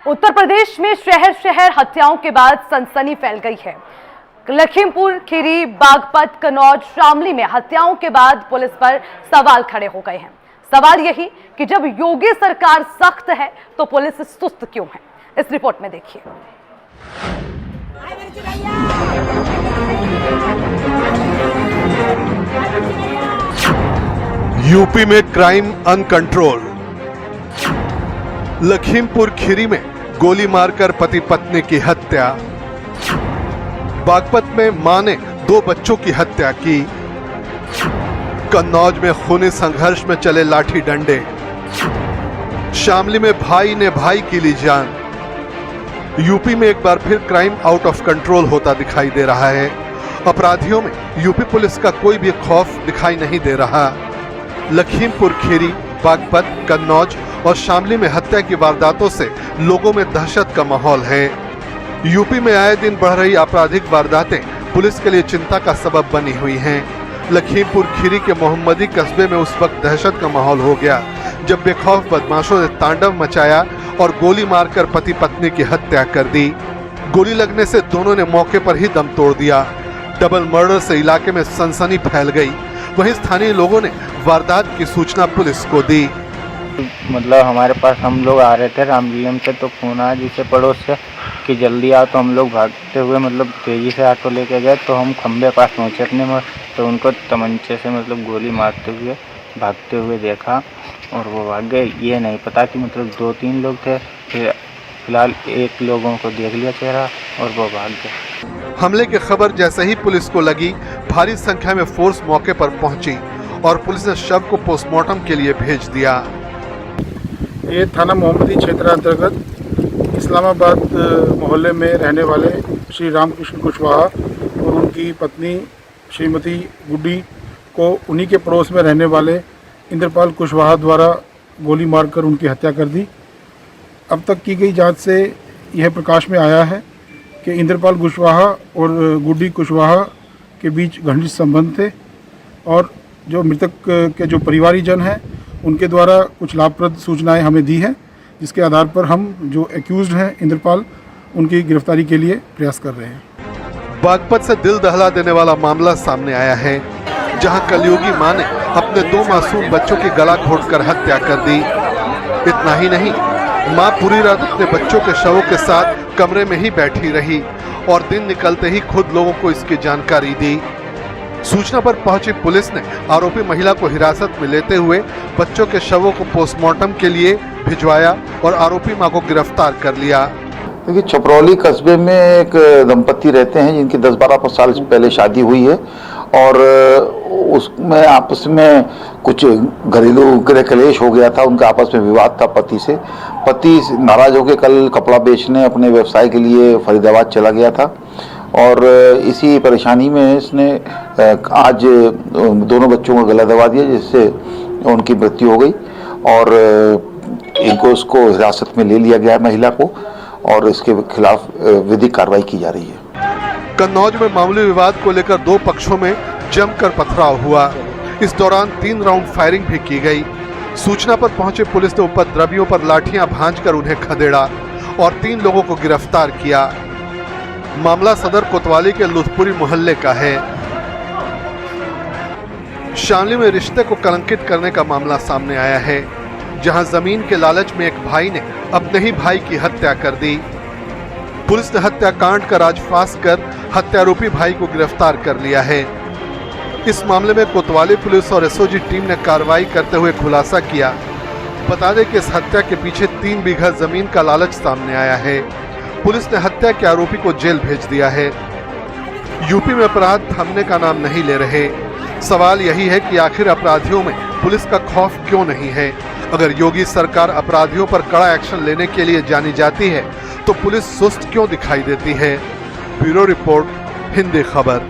उत्तर प्रदेश में शहर शहर हत्याओं के बाद सनसनी फैल गई है। लखीमपुर खीरी, बागपत, कन्नौज, शामली में हत्याओं के बाद पुलिस पर सवाल खड़े हो गए हैं। सवाल यही कि जब योगी सरकार सख्त है तो पुलिस सुस्त क्यों है। इस रिपोर्ट में देखिए। यूपी में क्राइम अनकंट्रोल। लखीमपुर खीरी में गोली मारकर पति पत्नी की हत्या। बागपत में मां ने 2 बच्चों की हत्या की। कन्नौज में खूनी संघर्ष में चले लाठी डंडे। शामली में भाई ने भाई की ली जान। यूपी में एक बार फिर क्राइम आउट ऑफ कंट्रोल होता दिखाई दे रहा है। अपराधियों में यूपी पुलिस का कोई भी खौफ दिखाई नहीं दे रहा। लखीमपुर खीरी, बागपत, कन्नौज और शामली में हत्या की वारदातों से लोगों में दहशत का माहौल है। यूपी में आए दिन बढ़ रही आपराधिक वारदातें पुलिस के लिए चिंता का सबब बनी हुई हैं। लखीमपुर खीरी के मोहम्मदी कस्बे में उस वक्त दहशत का माहौल हो गया जब बेखौफ बदमाशों ने तांडव मचाया और गोली मारकर पति पत्नी की हत्या कर दी। गोली लगने से दोनों ने मौके पर ही दम तोड़ दिया। डबल मर्डर से इलाके में सनसनी फैल गई। वहीं स्थानीय लोगों ने वारदात की सूचना पुलिस को दी। मतलब हमारे पास हम लोग आ रहे थे रामलीला से, तो फोन आया जिसे पड़ोस से कि जल्दी आओ। तो हम लोग भागते हुए मतलब तेजी से ऑटो लेके गए। तो हम खंबे पास पहुंचे अपने में, तो उनको तमंचे से मतलब गोली मारते हुए भागते हुए देखा और वो भाग गए। ये नहीं पता कि मतलब 2-3 लोग थे। फिलहाल 1 लोगों को देख लिया चेहरा और वो भाग गए। हमले की खबर जैसे ही पुलिस को लगी, भारी संख्या में फोर्स मौके पर पहुंची और पुलिस ने शव को पोस्टमार्टम के लिए भेज दिया। ये थाना मोहम्मदी क्षेत्र अंतर्गत इस्लामाबाद मोहल्ले में रहने वाले श्री रामकृष्ण कुशवाहा और उनकी पत्नी श्रीमती गुड्डी को उन्हीं के पड़ोस में रहने वाले इंद्रपाल कुशवाहा द्वारा गोली मारकर उनकी हत्या कर दी। अब तक की गई जांच से यह प्रकाश में आया है कि इंद्रपाल कुशवाहा और गुड्डी कुशवाहा के बीच घनिष्ठ संबंध थे और जो मृतक के जो परिवारीजन हैं उनके द्वारा कुछ लाभप्रद सूचनाएं हमें दी हैं, जिसके आधार पर हम जो एक्यूज्ड हैं इंद्रपाल, उनकी गिरफ्तारी के लिए प्रयास कर रहे हैं। बागपत से दिल दहला देने वाला मामला सामने आया है, जहां कलयुगी मां ने अपने 2 मासूम बच्चों की गला घोंटकर हत्या कर दी। इतना ही नहीं, मां पूरी रात अपने बच्चों के शवों के साथ कमरे में ही बैठी रही और दिन निकलते ही खुद लोगों को इसकी जानकारी दी। सूचना पर पहुंची पुलिस ने आरोपी महिला को हिरासत में लेते हुए बच्चों के शवों को पोस्टमार्टम के लिए भिजवाया और आरोपी मां को गिरफ्तार कर लिया। देखिए, छपरौली कस्बे में एक दंपति रहते हैं जिनकी 10-12 साल पहले शादी हुई है और उसमें आपस में कुछ घरेलू गृह कलेश हो गया था। उनका आपस में विवाद था पति से। पति नाराज होकर कल कपड़ा बेचने अपने व्यवसाय के लिए फरीदाबाद चला गया था और इसी परेशानी में इसने आज दोनों बच्चों को गला दबा दिया, जिससे उनकी मृत्यु हो गई और उसको हिरासत में ले लिया गया महिला को और इसके खिलाफ विधिक कार्रवाई की जा रही है। कन्नौज में मामूली विवाद को लेकर 2 पक्षों में जमकर पथराव हुआ। इस दौरान 3 राउंड फायरिंग भी की गई। सूचना पर पहुंचे पुलिस ने उपद्रवियों पर लाठियां भांजकर उन्हें खदेड़ा और 3 लोगों को गिरफ्तार किया। मामला सदर कोतवाली के लुथपुरी मोहल्ले का है। शामली में रिश्ते को कलंकित करने का मामला सामने आया है, जहां जमीन के लालच में एक भाई ने अपने ही भाई की हत्या कर दी। पुलिस ने हत्याकांड का राजफाश कर हत्यारोपी भाई को गिरफ्तार कर लिया है। इस मामले में कोतवाली पुलिस और एसओजी टीम ने कार्रवाई करते हुए खुलासा किया। बता दें कि इस हत्या के पीछे 3 बीघा जमीन का लालच सामने आया है। पुलिस ने हत्या के आरोपी को जेल भेज दिया है। यूपी में अपराध थमने का नाम नहीं ले रहे। सवाल यही है कि आखिर अपराधियों में पुलिस का खौफ क्यों नहीं है। अगर योगी सरकार अपराधियों पर कड़ा एक्शन लेने के लिए जानी जाती है तो पुलिस सुस्त क्यों दिखाई देती है। ब्यूरो रिपोर्ट, हिंदी खबर।